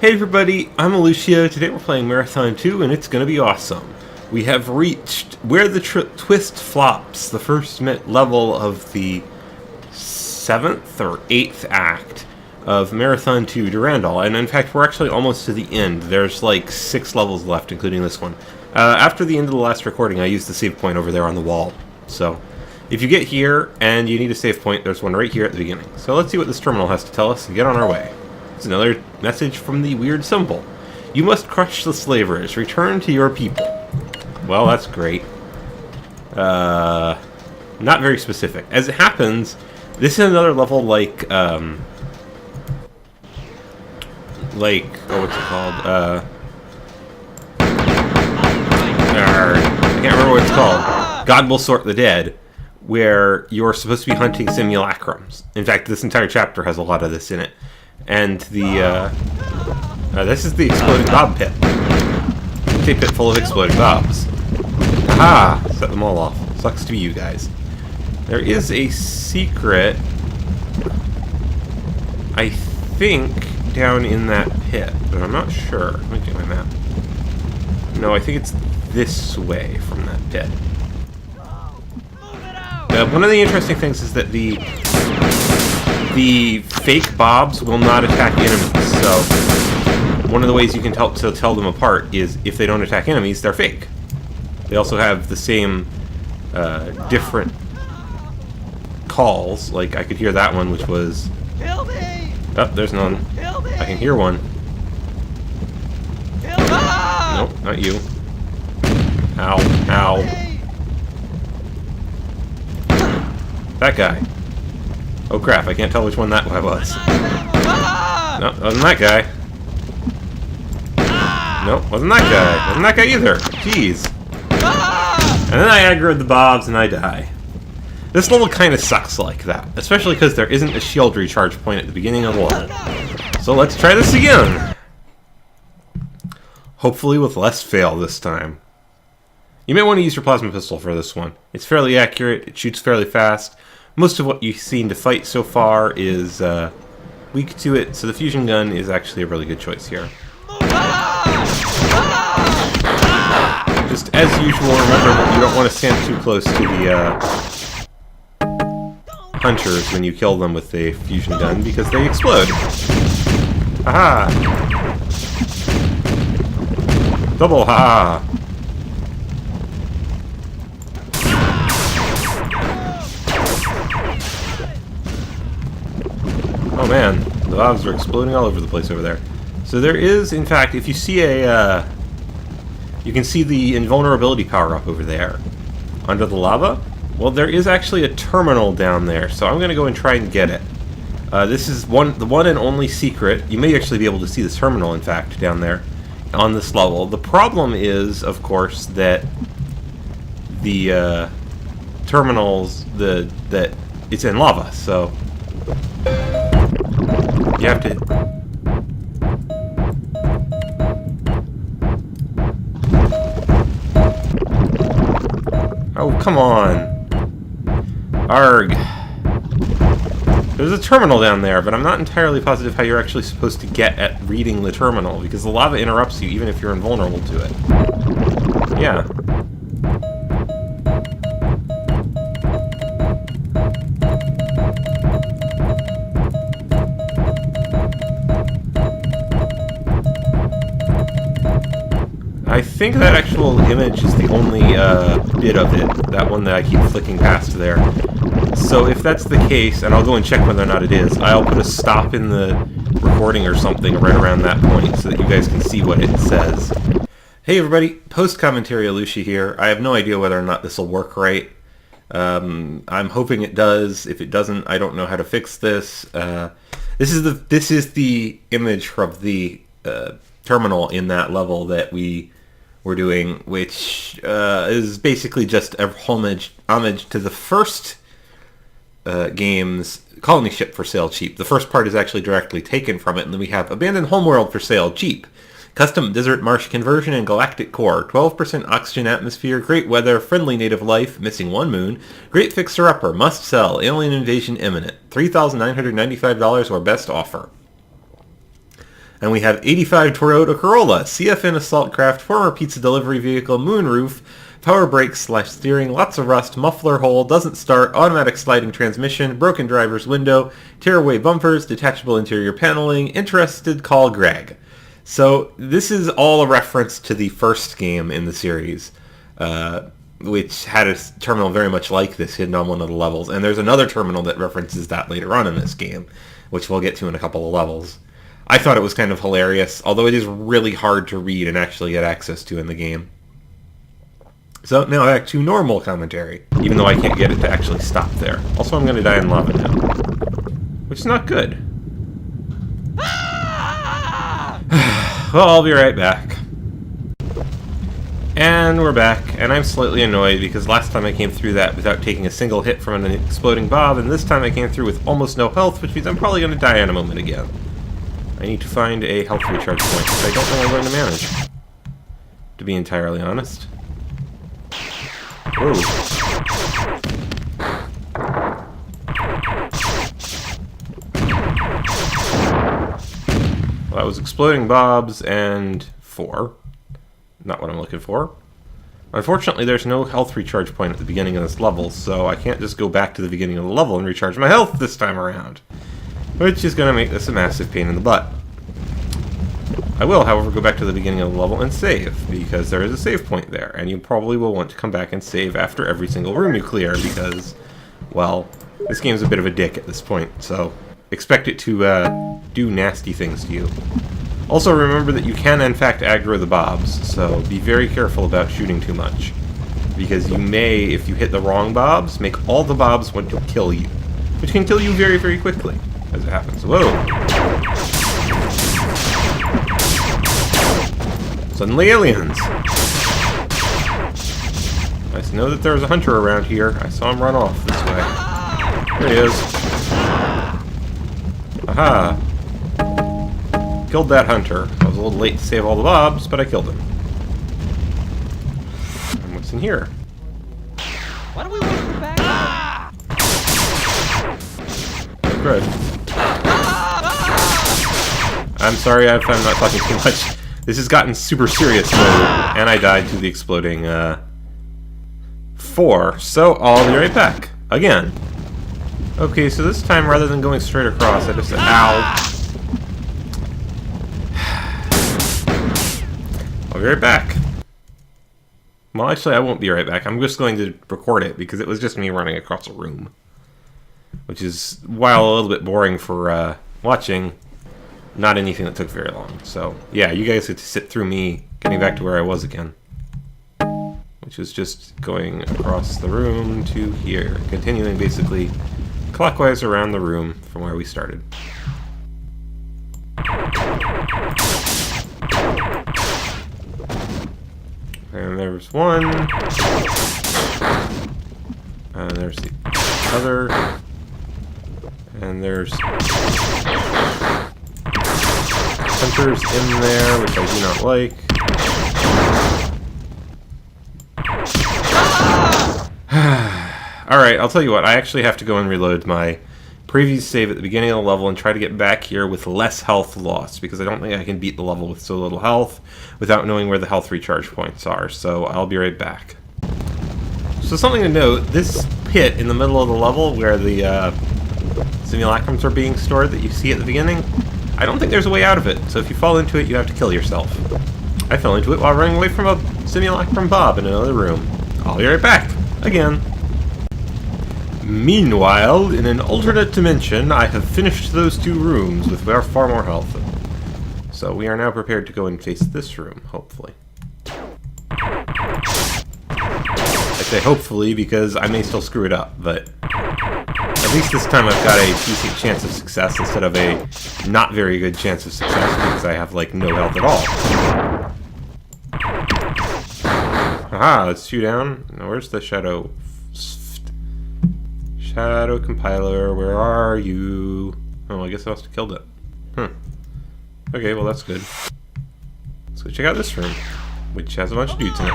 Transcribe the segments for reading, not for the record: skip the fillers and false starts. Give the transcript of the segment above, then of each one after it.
Hey everybody, I'm Ilushia. Today we're playing Marathon 2 and it's gonna be awesome. We have reached Where the Twist Flops, the first level of the 7th or 8th act of Marathon 2 Durandal. And in fact, we're actually almost to the end. There's like 6 levels left, including this one. After the end of the last recording, I used the save point over there on the wall. So, if you get here and you need a save point, there's one right here at the beginning. So let's see what this terminal has to tell us and get on our way. It's another message from the weird symbol. You must crush the slavers. Return to your people. Well, that's great. Not very specific. As it happens, this is another level like, oh, what's it called? I can't remember what it's called. God Will Sort the Dead, where you're supposed to be hunting simulacrums. In fact, this entire chapter has a lot of this in it. And the, this is the Exploding Bob pit. It's a pit full of exploding bobs. Aha! Set them all off. Sucks to be you guys. There is a secret, I think, down in that pit, but I'm not sure. Let me get my map. No, I think it's this way from that pit. One of the interesting things is that the fake bobs will not attack enemies, so one of the ways you can tell them apart is if they don't attack enemies, they're fake. They also have the same different calls, like I could hear that one, which was... Oh, there's none. I can hear one. Nope, not you. Ow, ow. That guy. Oh crap, I can't tell which one that guy was. No, wasn't that guy. Nope, wasn't that guy. Wasn't that guy either. Jeez. And then I aggroed the bobs and I die. This level kind of sucks like that, especially because there isn't a shield recharge point at the beginning of the level. So let's try this again. Hopefully with less fail this time. You may want to use your plasma pistol for this one. It's fairly accurate, it shoots fairly fast. Most of what you've seen to fight so far is weak to it, so the fusion gun is actually a really good choice here. Just as usual, remember that you don't want to stand too close to the hunters when you kill them with the fusion gun, because they explode. Haha! Double ha! Oh man, the bobs are exploding all over the place over there. So there is, in fact, if you see a, you can see the invulnerability power-up over there. Under the lava? Well, there is actually a terminal down there, so I'm going to go and try and get it. This is the one and only secret. You may actually be able to see this terminal, in fact, down there on this level. The problem is, of course, that the terminals, that it's in lava, so... You have to... Oh, come on. Arg. There's a terminal down there, but I'm not entirely positive how you're actually supposed to get at reading the terminal, because the lava interrupts you even if you're invulnerable to it. Yeah. I think that actual image is the only bit of it, that one that I keep flicking past there. So if that's the case, and I'll go and check whether or not it is, I'll put a stop in the recording or something right around that point so that you guys can see what it says. Hey everybody, post-commentary Ilushia here. I have no idea whether or not this will work right. I'm hoping it does. If it doesn't, I don't know how to fix this. This is the image from the terminal in that level that we're doing, which is basically just a homage to the first game's colony ship for sale cheap. The first part is actually directly taken from it, and then we have Abandoned Homeworld for sale cheap. Custom desert marsh conversion and galactic core. 12% oxygen atmosphere, great weather, friendly native life, missing one moon, great fixer-upper, must sell, alien invasion imminent. $3,995 or best offer. And we have 85 Toyota Corolla, CFN assault craft, former pizza delivery vehicle, moonroof, power brakes / steering, lots of rust, muffler hole, doesn't start, automatic sliding transmission, broken driver's window, tearaway bumpers, detachable interior paneling. Interested, call Greg. So this is all a reference to the first game in the series, which had a terminal very much like this hidden on one of the levels. And there's another terminal that references that later on in this game, which we'll get to in a couple of levels. I thought it was kind of hilarious, although it is really hard to read and actually get access to in the game. So now back to normal commentary, even though I can't get it to actually stop there. Also, I'm going to die in lava now, which is not good. Well, I'll be right back. And we're back, and I'm slightly annoyed because last time I came through that without taking a single hit from an exploding bob, and this time I came through with almost no health, which means I'm probably going to die in a moment again. I need to find a health recharge point, which I don't think I'm going to manage, to be entirely honest. Whoa. Well, that was exploding bobs and 4. Not what I'm looking for. Unfortunately, there's no health recharge point at the beginning of this level, so I can't just go back to the beginning of the level and recharge my health this time around, which is going to make this a massive pain in the butt. I will, however, go back to the beginning of the level and save, because there is a save point there, and you probably will want to come back and save after every single room you clear, because, well, this game's a bit of a dick at this point, so expect it to do nasty things to you. Also, remember that you can, in fact, aggro the bobs, so be very careful about shooting too much, because you may, if you hit the wrong bobs, make all the bobs want to kill you, which can kill you very, very quickly, as it happens. Whoa! Suddenly aliens! Nice to know that there's a hunter around here. I saw him run off this way. There he is. Aha! Killed that hunter. I was a little late to save all the bobs, but I killed him. And what's in here? Why don't we wait for back? Good. I'm sorry if I'm not talking too much. This has gotten super serious mode, and I died to the exploding 4, so I'll be right back. Again. Okay, so this time, rather than going straight across, I just said, ow. I'll be right back. Well, actually, I won't be right back. I'm just going to record it, because it was just me running across a room. Which is, while a little bit boring for watching, not anything that took very long. So, yeah, you guys get to sit through me getting back to where I was again. Which was just going across the room to here. Continuing, basically, clockwise around the room from where we started. And there's one. And there's the other. And there's hunters in there, which I do not like. Alright, I'll tell you what, I actually have to go and reload my previous save at the beginning of the level and try to get back here with less health lost, because I don't think I can beat the level with so little health without knowing where the health recharge points are, so I'll be right back. So something to note, this pit in the middle of the level where the simulacrums are being stored that you see at the beginning, I don't think there's a way out of it, so if you fall into it, you have to kill yourself. I fell into it while running away from a simulacrum bob in another room. I'll be right back. Again. Meanwhile, in an alternate dimension, I have finished those 2 rooms with far more health. So we are now prepared to go and face this room, hopefully. I say hopefully because I may still screw it up, but at least this time I've got a decent chance of success instead of a not very good chance of success because I have, like, no health at all. Aha, let's shoot down. Now, where's the shadow? Shadow compiler, where are you? Oh, I guess I must have killed it. Okay, well that's good. Let's go check out this room, which has a bunch of dudes in it.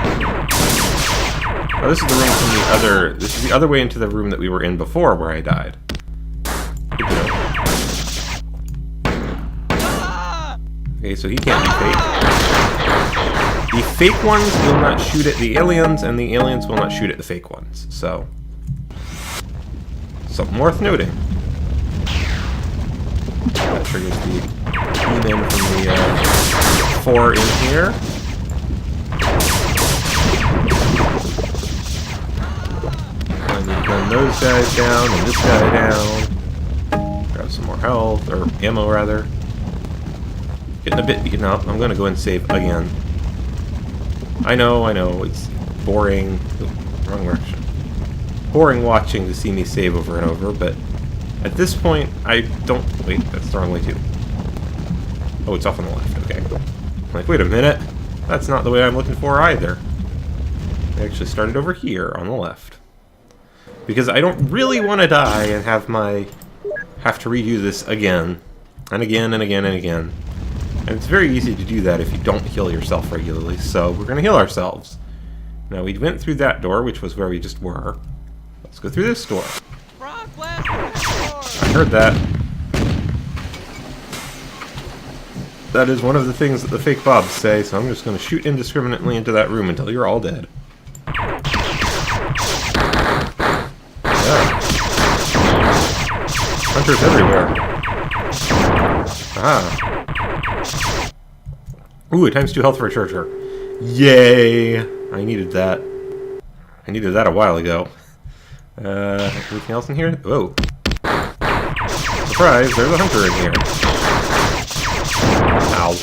Oh, this is the room from the other... This is the other way into the room that we were in before where I died. Good to know. Okay, Okay, so he can't be fake. The fake ones will not shoot at the aliens, and the aliens will not shoot at the fake ones. So, something worth noting. That triggers the demon from the 4 in here. I need to gun those guys down and this guy down. Grab some more health, or ammo rather. Getting a bit beaten up. I'm going to go and save again. I know, it's boring. Ooh, wrong direction. Boring watching to see me save over and over, but at this point, I don't... Wait, that's the wrong way too. Oh, it's off on the left. Okay. I'm like, wait a minute. That's not the way I'm looking for either. I actually started over here on the left. Because I don't really want to die and have to redo this again. And again, and again, and again. And it's very easy to do that if you don't heal yourself regularly, so we're going to heal ourselves. Now, we went through that door, which was where we just were. Let's go through this door. I heard that. That is one of the things that the fake Bobs say, so I'm just going to shoot indiscriminately into that room until you're all dead. Yeah. Hunters everywhere. Ah. Ooh, a ×2 health recharger. Yay! I needed that. I needed that a while ago. Anything else in here? Whoa. Surprise, there's a hunter in here. Ow.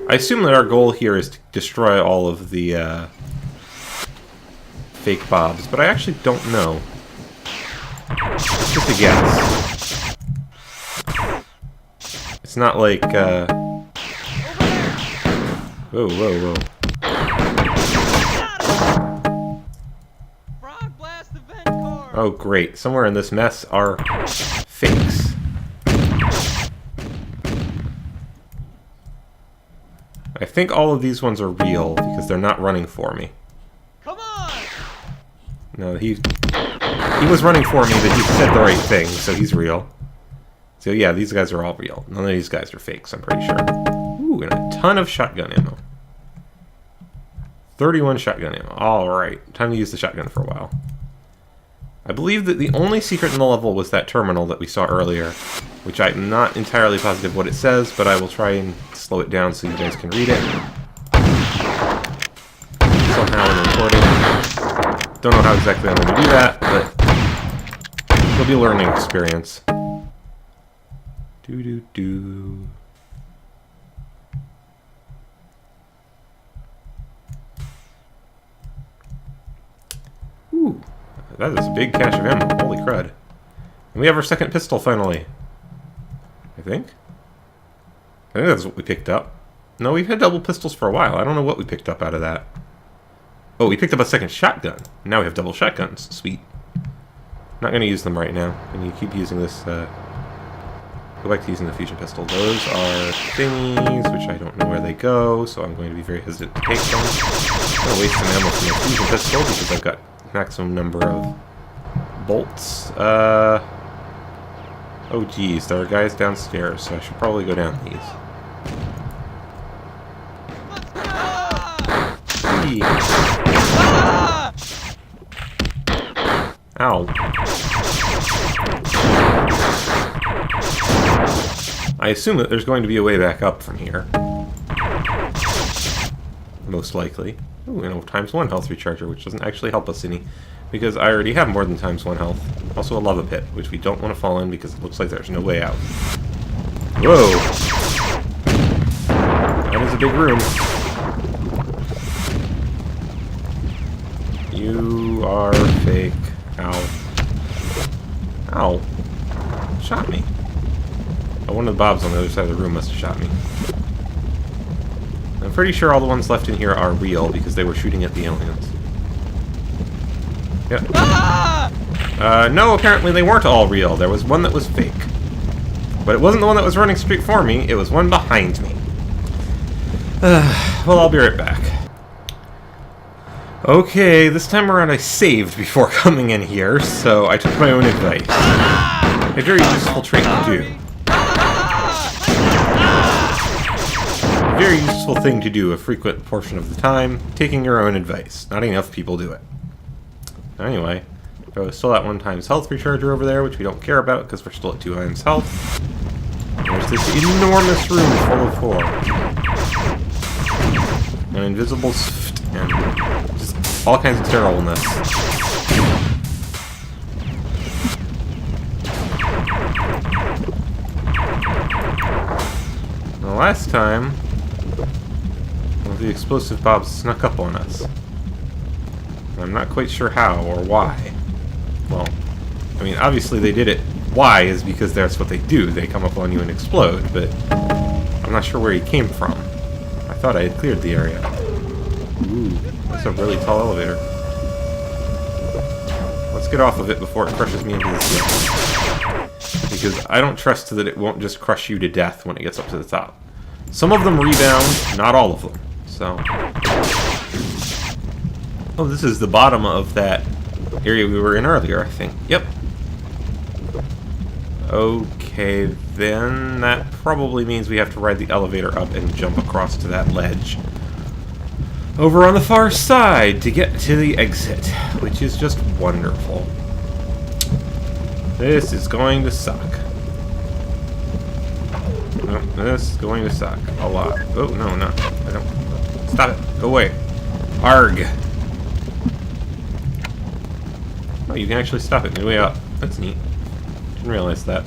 I assume that our goal here is to destroy all of the, fake Bobs, but I actually don't know. It's just a guess. It's not like, Whoa, whoa, whoa. Oh, great. Somewhere in this mess are fakes. I think all of these ones are real because they're not running for me. Come on! No, he was running for me, but he said the right thing, so he's real. So yeah, these guys are all real. None of these guys are fakes, I'm pretty sure. Ooh, and a ton of shotgun ammo. 31 shotgun ammo. Alright, time to use the shotgun for a while. I believe that the only secret in the level was that terminal that we saw earlier, which I'm not entirely positive what it says, but I will try and slow it down so you guys can read it. Somehow in recording. Don't know how exactly I'm going to do that, but it'll be a learning experience. Do-do-do. Ooh, that is a big cache of ammo. Holy crud. And we have our second pistol, finally. I think that's what we picked up. No, we've had double pistols for a while. I don't know what we picked up out of that. Oh, we picked up a second shotgun. Now we have double shotguns. Sweet. Not going to use them right now. I'm going to keep using this, go back to using the fusion pistol. Those are thingies, which I don't know where they go, so I'm going to be very hesitant to take them. I'm going to waste some ammo from the fusion pistol because I've got maximum number of bolts. Oh geez, there are guys downstairs, so I should probably go down these. Eee. Ow. I assume that there's going to be a way back up from here. Most likely. Ooh, and a ×1 health recharger, which doesn't actually help us any, because I already have more than ×1 health. Also a lava pit, which we don't want to fall in because it looks like there's no way out. Whoa! That is a big room. You are fake. Ow. Ow. Shot me. Oh, one of the Bobs on the other side of the room must have shot me. I'm pretty sure all the ones left in here are real because they were shooting at the aliens. Yep. No, apparently they weren't all real. There was one that was fake. But it wasn't the one that was running straight for me, it was one behind me. Well, I'll be right back. Okay, this time around I saved before coming in here, so I took my own advice. A very useful trait to do. very useful thing to do a frequent portion of the time, taking your own advice. Not enough people do it. Anyway, there was still that 1 times health recharger over there, which we don't care about because we're still at 2 times health. There's this enormous room full of 4. An invisible and just all kinds of terribleness. The last time, well, the explosive bombs snuck up on us. I'm not quite sure how or why. Well, I mean, obviously they did it. Why is because that's what they do. They come up on you and explode, but I'm not sure where he came from. I thought I had cleared the area. Ooh, that's a really tall elevator. Let's get off of it before it crushes me into the ceiling. Because I don't trust that it won't just crush you to death when it gets up to the top. Some of them rebound, not all of them. So... oh, this is the bottom of that area we were in earlier, I think. Yep. Okay, then that probably means we have to ride the elevator up and jump across to that ledge over on the far side to get to the exit, which is just wonderful. This is going to suck. No, this is going to suck a lot. Oh, no, no. I don't... stop it. Go away. Arg. Oh, you can actually stop it midway up. That's neat. Didn't realize that.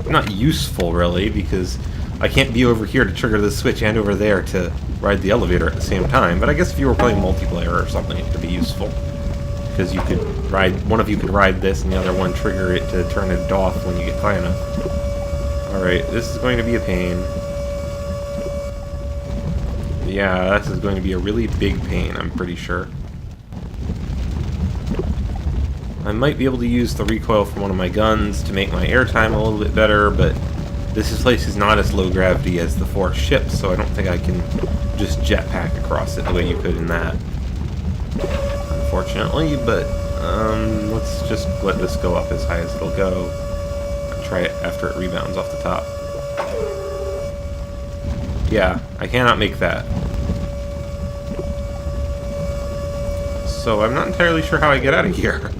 Not useful, really, because I can't be over here to trigger the switch and over there to ride the elevator at the same time. But I guess if you were playing multiplayer or something, it could be useful. Because you could ride... one of you could ride this and the other one trigger it to turn it off when you get high enough. Alright, this is going to be a pain. Yeah, this is going to be a really big pain, I'm pretty sure. I might be able to use the recoil from one of my guns to make my airtime a little bit better, but this place is not as low gravity as the 4 ships, so I don't think I can just jetpack across it the way you could in that. Unfortunately, but let's just let this go up as high as it'll go. Try it after it rebounds off the top. Yeah, I cannot make that. So I'm not entirely sure how I get out of here.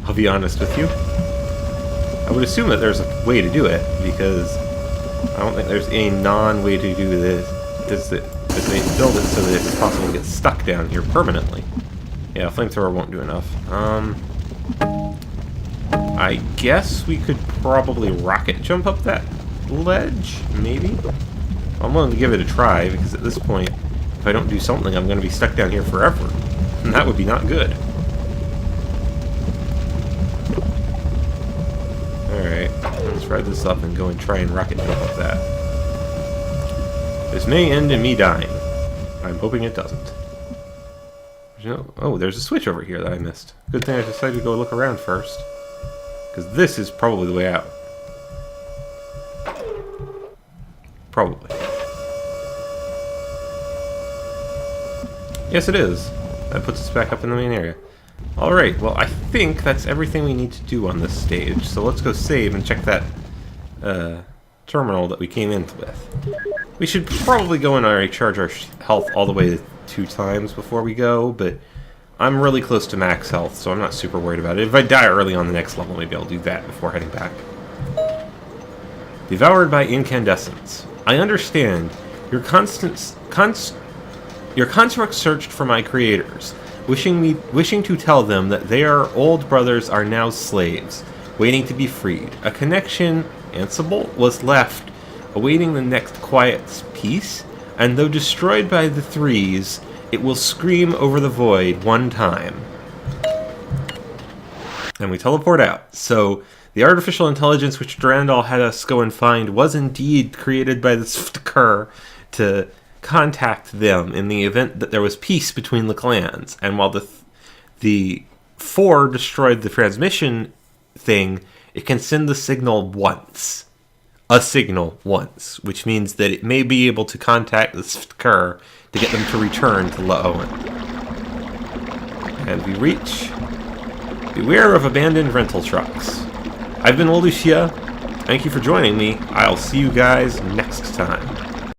I'll be honest with you. I would assume that there's a way to do it, because I don't think there's a non-way to do this. Is that they build it so that it's possible to get stuck down here permanently. Yeah, flamethrower won't do enough. I guess we could probably rocket jump up that ledge, maybe? I'm willing to give it a try, because at this point, if I don't do something, I'm going to be stuck down here forever. And that would be not good. Alright, let's ride this up and go and try and rocket jump up that. This may end in me dying. I'm hoping it doesn't. Oh, there's a switch over here that I missed. Good thing I decided to go look around first. Because this is probably the way out. Probably. Yes, it is. That puts us back up in the main area. Alright, well, I think that's everything we need to do on this stage. So let's go save and check that terminal that we came in with. We should probably go and recharge our health all the way 2 times before we go, but I'm really close to max health, so I'm not super worried about it. If I die early on the next level, maybe I'll do that before heading back. Devoured by incandescence. I understand. Your construct searched for my creators, wishing to tell them that their old brothers are now slaves, waiting to be freed. A connection, Ansible, was left, awaiting the next quiet peace, and though destroyed by the Threes, it will scream over the void 1 time. And we teleport out. So, the artificial intelligence which Durandal had us go and find was indeed created by the Sftkur to contact them in the event that there was peace between the clans. And while the 4 destroyed the transmission thing, it can send the signal once. A signal once, which means that it may be able to contact the Sftkur to get them to return to Laowen. And we reach... Beware of abandoned rental trucks. I've been Ilushia. Thank you for joining me. I'll see you guys next time.